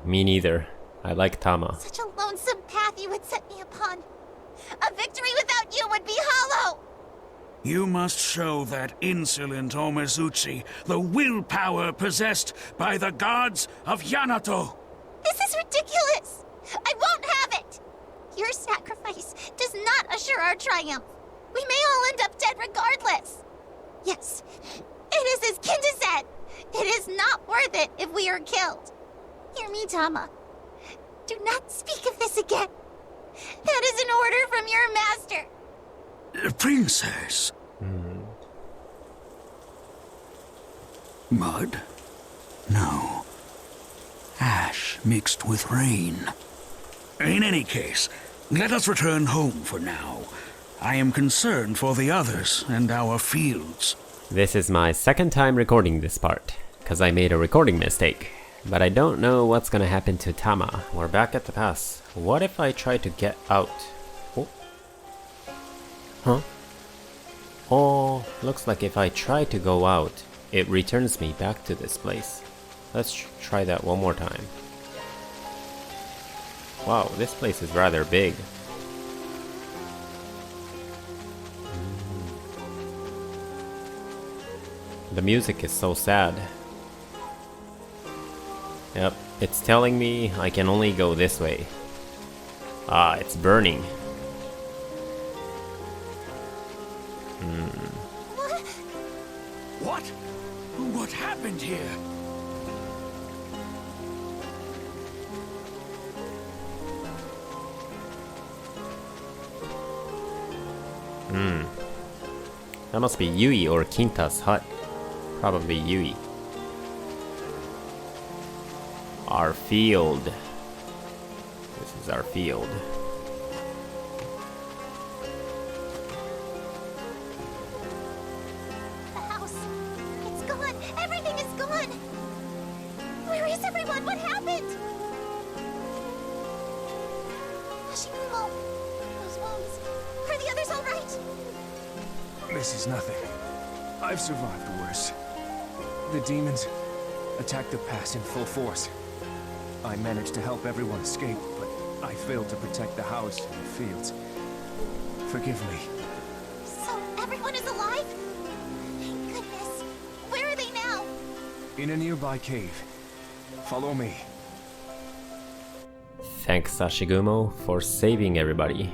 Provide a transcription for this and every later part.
Me neither. I like Tama. Such a lonesome path you would set me upon. A victory without you would be hollow! You must show that insolent Omizuchi the willpower possessed by the gods of Yamato. This is ridiculous! I won't have it! Your sacrifice does not assure our triumph. We may all end up dead regardless. Yes, it is as Kinda said. It is not worth it if we are killed. Hear me, Tama. Do not speak of this again. That is an order from your master. Princess. Mud? No. Ash mixed with rain. In any case, let us return home for now. I am concerned for the others and our fields. This is my second time recording this part, because I made a recording mistake. But I don't know what's gonna happen to Tama. We're back at the pass. What if I try to get out? Oh. Huh? Oh, looks like if I try to go out, it returns me back to this place. Let's try that one more time. Wow, this place is rather big. The music is so sad. Yep, it's telling me I can only go this way. Ah, it's burning. What? What happened here? That must be Yui or Kinta's hut. Probably Yui. Our field. This is our field. The house. It's gone. Everything is gone. Where is everyone? What happened? Hashimoto. Those wounds. Are the others all right? This is nothing. I've survived worse. The demons attacked the pass in full force. I managed to help everyone escape, but I failed to protect the house and the fields. Forgive me. So everyone is alive? Thank goodness. Where are they now? In a nearby cave. Follow me. Thanks, Sashigumo, for saving everybody.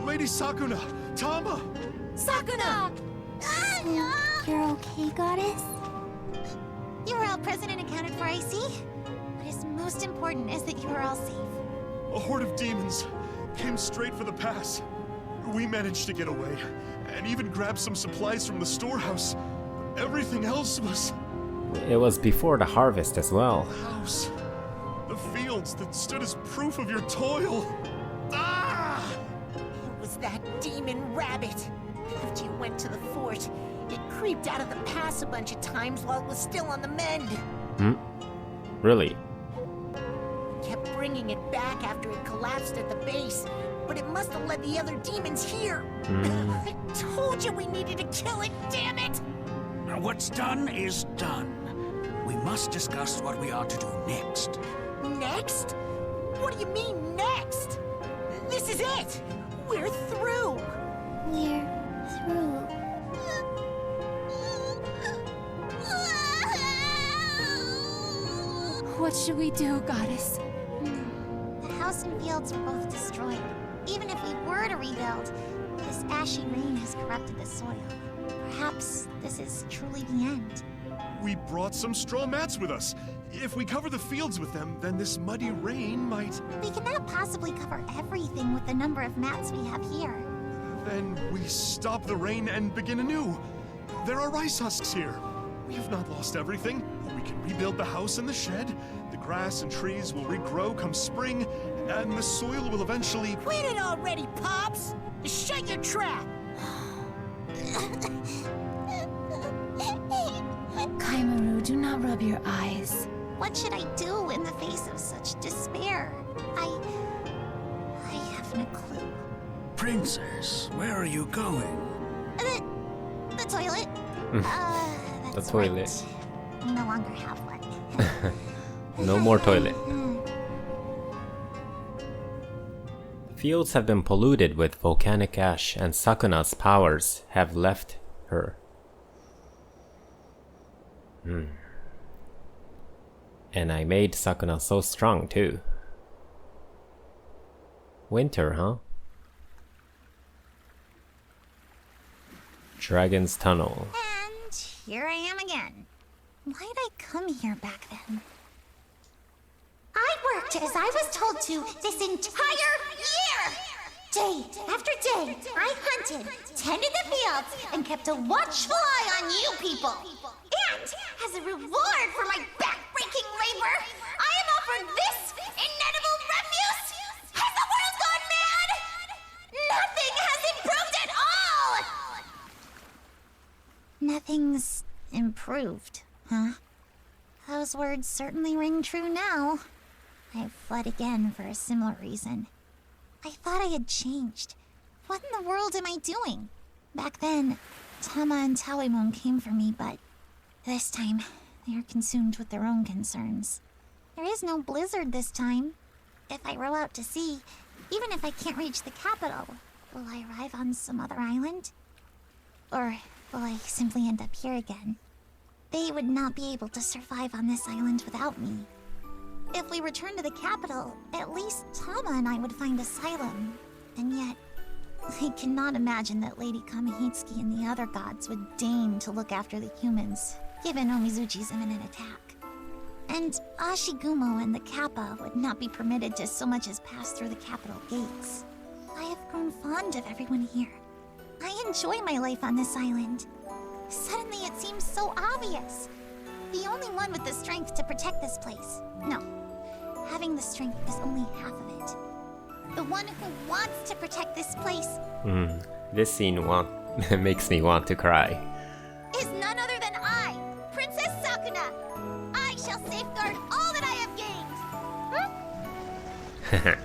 Lady Sakuna! Tama! Sakuna! You're okay, goddess? You are all present and accounted for, I see. What is most important is that you are all safe. A horde of demons came straight for the pass. We managed to get away, and even grab some supplies from the storehouse. Everything else was... It was before the harvest as well. The house. The fields that stood as proof of your toil. Ah! It was that demon rabbit. After you went to the fort, it creeped out of the pass a bunch of times while it was still on the mend. Really? Kept bringing it back after it collapsed at the base, but it must have led the other demons here. I told you we needed to kill it, damn it! What's done is done. We must discuss what we are to do next. Next? What do you mean, next? This is it! We're through! We're through. What should we do, goddess? The house and fields are both destroyed. Even if we were to rebuild, this ashy rain has corrupted the soil. Perhaps this is truly the end. We brought some straw mats with us. If we cover the fields with them, then this muddy rain might... We cannot possibly cover everything with the number of mats we have here. Then we stop the rain and begin anew. There are rice husks here. We have not lost everything. We can rebuild the house and the shed. The grass and trees will regrow come spring, and the soil will eventually... Quit it already, Pops! Shut your trap! Kaimaru, do not rub your eyes. What should I do in the face of such despair? I have no clue. Princess, where are you going? The toilet? The That's toilet. right. We no longer have one. No more toilet. Fields have been polluted with volcanic ash, and Sakuna's powers have left her. And I made Sakuna so strong too. Winter, huh? Dragon's Tunnel. And here I am again. Why'd I come here back then? I worked as I was told to this entire year! Day after day, I hunted, tended the fields, and kept a watchful eye on you people. And as a reward for my backbreaking labor, I am offered this inedible refuse! Has the world gone mad? Nothing has improved at all! Nothing's improved, huh? Those words certainly ring true now. I've fled again for a similar reason. I thought I had changed. What in the world am I doing? Back then, Tama and Tawimon came for me, but this time, they are consumed with their own concerns. There is no blizzard this time. If I row out to sea, even if I can't reach the capital, will I arrive on some other island? Or will I simply end up here again? They would not be able to survive on this island without me. If we return to the capital, at least Tama and I would find asylum. And yet, I cannot imagine that Lady Kamihitsuki and the other gods would deign to look after the humans, given Omizuchi's imminent attack. And Ashigumo and the Kappa would not be permitted to so much as pass through the capital gates. I have grown fond of everyone here. I enjoy my life on this island. Suddenly it seems so obvious. The only one with the strength to protect this place. No, having the strength is only half of it. The one who wants to protect this place This scene makes me want to cry. is none other than I, Princess Sakuna. I shall safeguard all that I have gained.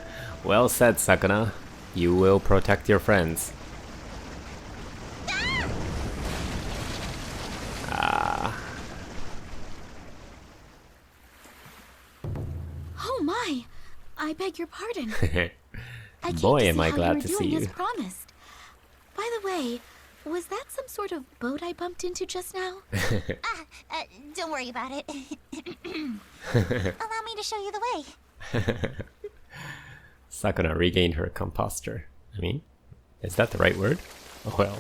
Well said, Sakuna. You will protect your friends. Oh my! I beg your pardon. I came Boy, to am see I how glad you to were see doing you. as promised. By the way, was that some sort of boat I bumped into just now? Don't worry about it. Allow me to show you the way. Sakuna regained her composture. I mean, is that the right word? Oh well.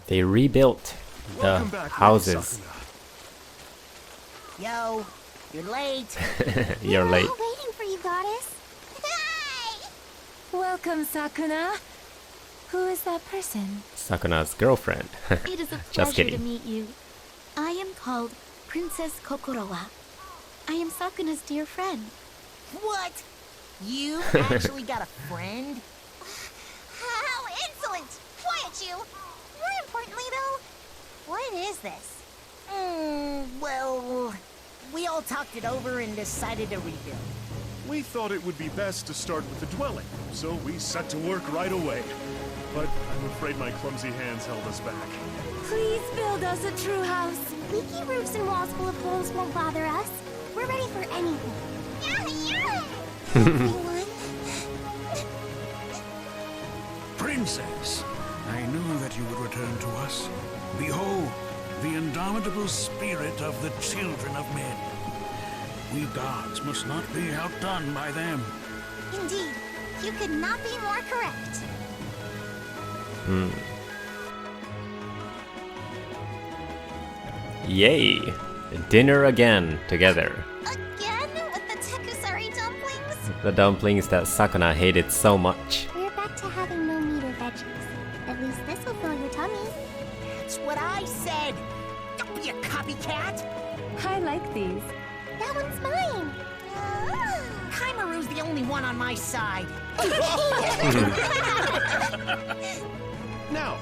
They rebuilt the Welcome back, Lady houses. Sakuna. Yo, you're late. You're late. We're all waiting for you, goddess. Hey! Welcome, Sakuna. Who is that person? Sakuna's girlfriend. It is a Just pleasure to kidding. meet you. I am called Princess Kokorowa. I am Sakuna's dear friend. What? You actually got a friend? How insolent! Quiet you! More importantly, though, what is this? Well, we all talked it over and decided to rebuild. We thought it would be best to start with the dwelling, so we set to work right away. But I'm afraid my clumsy hands held us back. Please build us a true house. Leaky roofs and walls full of holes won't bother us. We're ready for anything. Yeah! Everyone. Princess, I knew that you would return to us. Behold, the indomitable spirit of the children of men. We gods must not be outdone by them. Indeed, you could not be more correct. Yay! Dinner again together. Again with the Tekusari dumplings? The dumplings that Sakuna hated so much. We're back to having no meat or veggies. At least this will fill your tummy. That's what I said. Don't be a copycat. I like these. That one's mine. Kaimaru's the only one on my side. Now,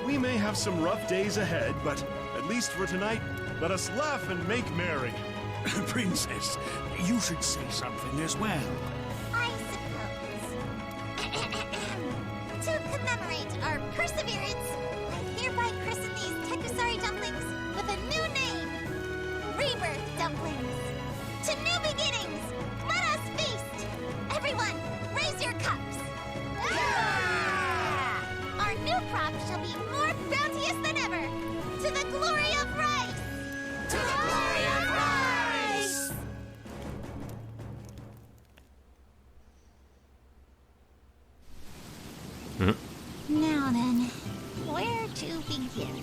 we may have some rough days ahead, but at least for tonight, Let us laugh and make merry. Princess, you should say something as well. I suppose. To commemorate our perseverance, I hereby christen these Tekusari dumplings with a new name. Rebirth dumplings. To new beginnings, let us feast. Everyone, raise your cups. Our new crop shall be more bounteous than ever. To the glory of rice. To the glory of rice. Now then, where to begin?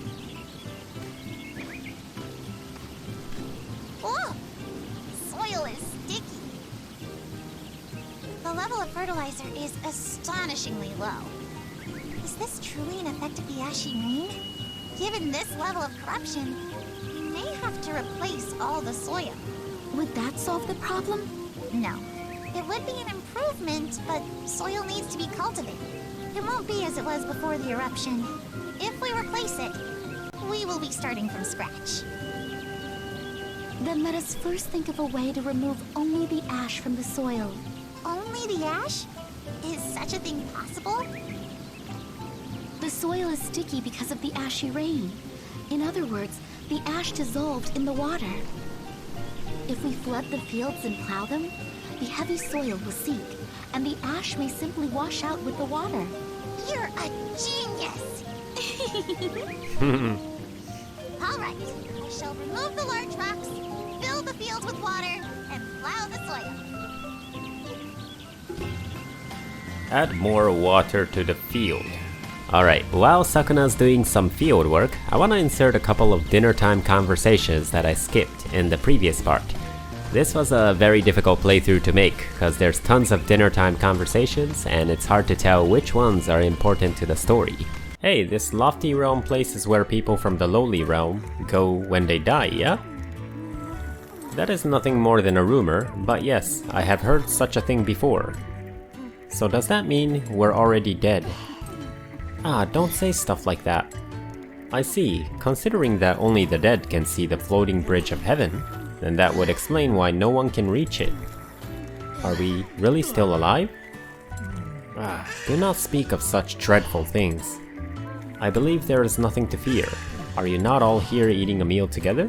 Oh, soil is sticky. The level of fertilizer is astonishingly low. Is this truly an effect of the ashy rain? Given this level of corruption, we may have to replace all the soil. Would that solve the problem? No. It would be an improvement, but soil needs to be cultivated. It won't be as it was before the eruption. If we replace it, we will be starting from scratch. Then let us first think of a way to remove only the ash from the soil. Only the ash? Is such a thing possible? The soil is sticky because of the ashy rain. In other words, the ash dissolved in the water. If we flood the fields and plow them, the heavy soil will sink, and the ash may simply wash out with the water. You're a genius! All right, I shall remove the large rocks, fill the field with water, and plow the soil. Add more water to the field. Alright, while Sakuna's doing some field work, I want to insert a couple of dinner time conversations that I skipped in the previous part. This was a very difficult playthrough to make, because there's tons of dinner time conversations, and it's hard to tell which ones are important to the story. Hey, this lofty realm place is where people from the lowly realm go when they die, yeah? That is nothing more than a rumor, but yes, I have heard such a thing before. So does that mean we're already dead? Ah, don't say stuff like that. I see, considering that only the dead can see the floating bridge of heaven, then that would explain why no one can reach it. Are we really still alive? Ah, do not speak of such dreadful things. I believe there is nothing to fear. Are you not all here eating a meal together?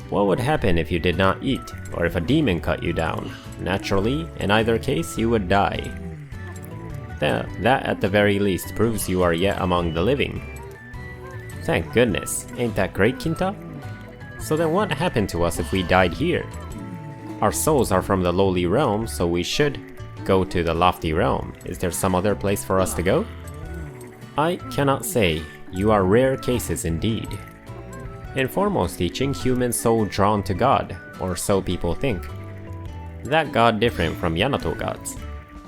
What would happen if you did not eat, or if a demon cut you down? Naturally, in either case, you would die. That at the very least proves you are yet among the living. Thank goodness, ain't that great, Kinta? So then what happened to us if we died here? Our souls are from the lowly realm, so we should go to the lofty realm. Is there some other place for us to go? I cannot say. You are rare cases indeed. In foremost teaching, humans so drawn to God, or so people think. That God different from Yamato gods.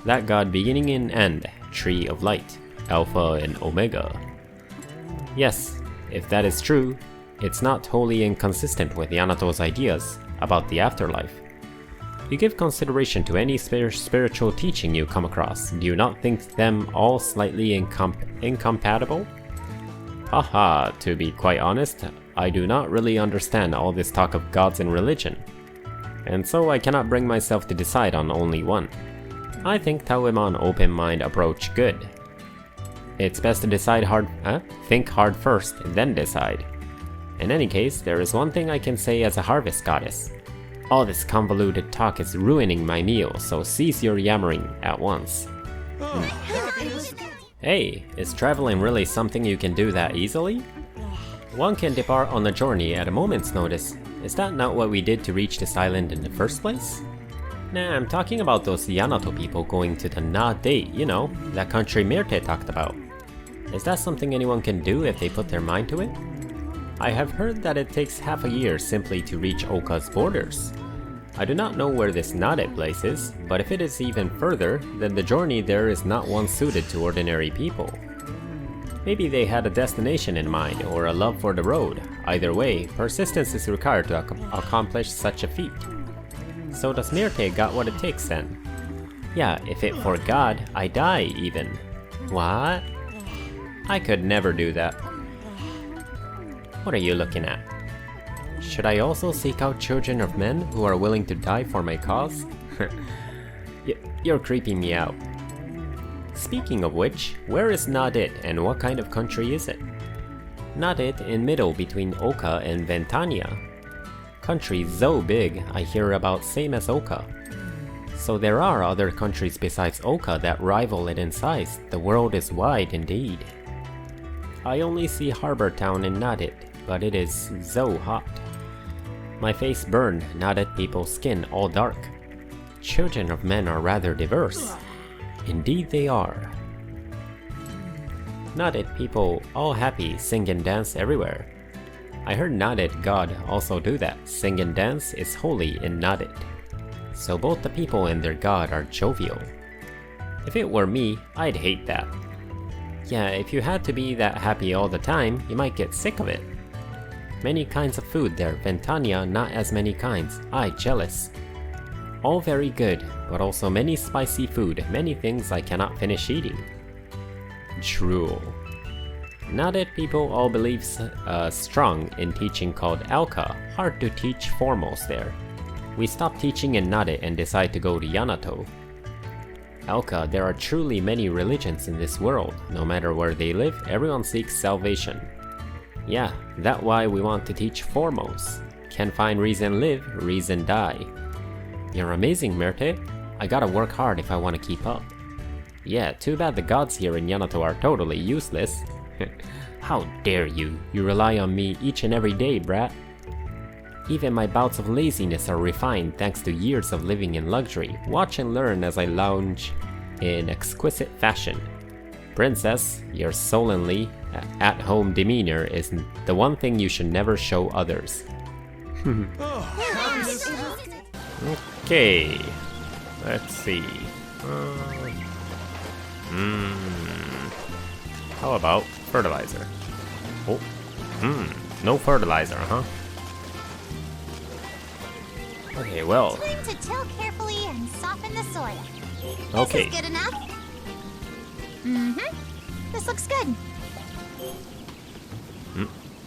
That God beginning and end, tree of light, Alpha and Omega. Yes, if that is true, it's not wholly inconsistent with Yanato's ideas about the afterlife. You give consideration to any spiritual teaching you come across. Do you not think them all slightly incompatible? Haha, to be quite honest, I do not really understand all this talk of gods and religion. And so I cannot bring myself to decide on only one. I think Tauemon open mind approach good. It's best to think hard first, then decide. In any case, there is one thing I can say as a harvest goddess. All this convoluted talk is ruining my meal, so cease your yammering at once. Hey, is traveling really something you can do that easily? One can depart on a journey at a moment's notice. Is that not what we did to reach this island in the first place? Nah, I'm talking about those Yamato people going to the Na date, you know, that country Myrte talked about. Is that something anyone can do if they put their mind to it? I have heard that it takes half a year simply to reach Oka's borders. I do not know where this Nade place is, but if it is even further, then the journey there is not one suited to ordinary people. Maybe they had a destination in mind or a love for the road. Either way, persistence is required to accomplish such a feat. So does Myrte got what it takes then? Yeah, if it for God, I die even. What? I could never do that. What are you looking at? Should I also seek out children of men who are willing to die for my cause? You're creeping me out. Speaking of which, where is Nadit and what kind of country is it? Nadit in middle between Oka and Ventania. Country so big, I hear about same as Oka. So there are other countries besides Oka that rival it in size. The world is wide indeed. I only see harbor town in Nadit, but it is so hot. My face burned, Nadit people's skin all dark. Children of men are rather diverse. Indeed they are. Nadit people all happy, sing and dance everywhere. I heard Nadit god also do that. Sing and dance is holy in Nadit. So both the people and their god are jovial. If it were me, I'd hate that. Yeah, if you had to be that happy all the time, you might get sick of it. Many kinds of food there, Ventania not as many kinds. I jealous. All very good, but also many spicy food, many things I cannot finish eating. Drool. Nadit people all believe strong in teaching called Alka, hard to teach foremost there. We stop teaching in Nadit and decide to go to Yanato. Alka, there are truly many religions in this world. No matter where they live, everyone seeks salvation. Yeah, that's why we want to teach foremost. Can find reason live, reason die. You're amazing, Myrte. I gotta work hard if I want to keep up. Yeah, too bad the gods here in Yanato are totally useless. How dare you? You rely on me each and every day, brat. Even my bouts of laziness are refined thanks to years of living in luxury. Watch and learn as I lounge in exquisite fashion. Princess, your sullenly, at-home demeanor is the one thing you should never show others. Okay, let's see. How about fertilizer? Oh, no fertilizer, huh? Okay, well. Time to till carefully and soften the soil. Okay. This is good enough. This looks good.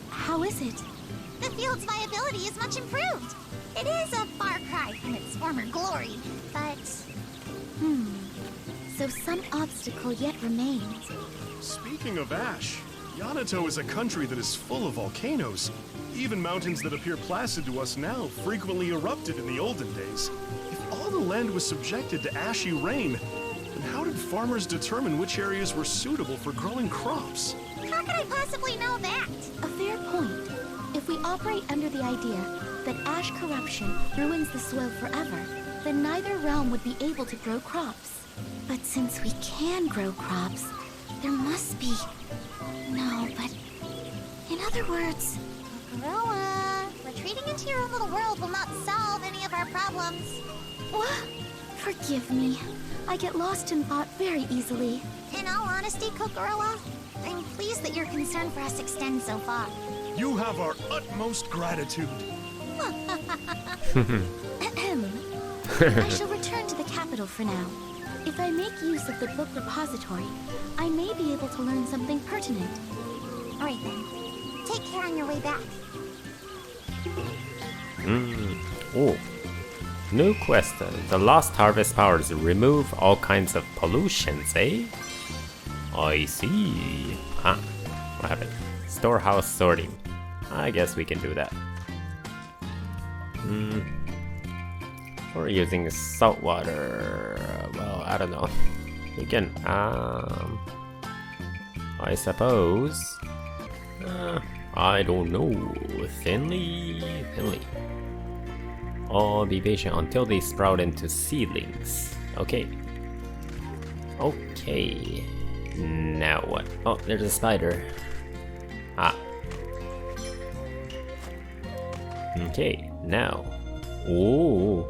How is it? The field's viability is much improved. It is a far cry from its former glory, but... So some obstacle yet remains. Speaking of ash, Yanato is a country that is full of volcanoes. Even mountains that appear placid to us now frequently erupted in the olden days. If all the land was subjected to ashy rain, then how did farmers determine which areas were suitable for growing crops? How could I possibly know that? A fair point. If we operate under the idea that ash corruption ruins the soil forever, then neither realm would be able to grow crops. But since we can grow crops, there must be... No, but... In other words... Roa, retreating into your own little world will not solve any of our problems. What? Forgive me. I get lost in thought very easily. In all honesty, Kokoroa, I'm pleased that your concern for us extends so far. You have our utmost gratitude. I shall return to the capital for now. If I make use of the book repository, I may be able to learn something pertinent. All right then. Take care on your way back. Oh. New quest. The Lost Harvest powers remove all kinds of pollutions, eh? I see. Huh. What happened? Storehouse sorting. I guess we can do that. We're using salt water. Well, I don't know. We can, I suppose. I don't know. Thinly. Oh, be patient until they sprout into seedlings. Okay. Okay. Now what? Oh, there's a spider. Ah. Okay, now. Oh.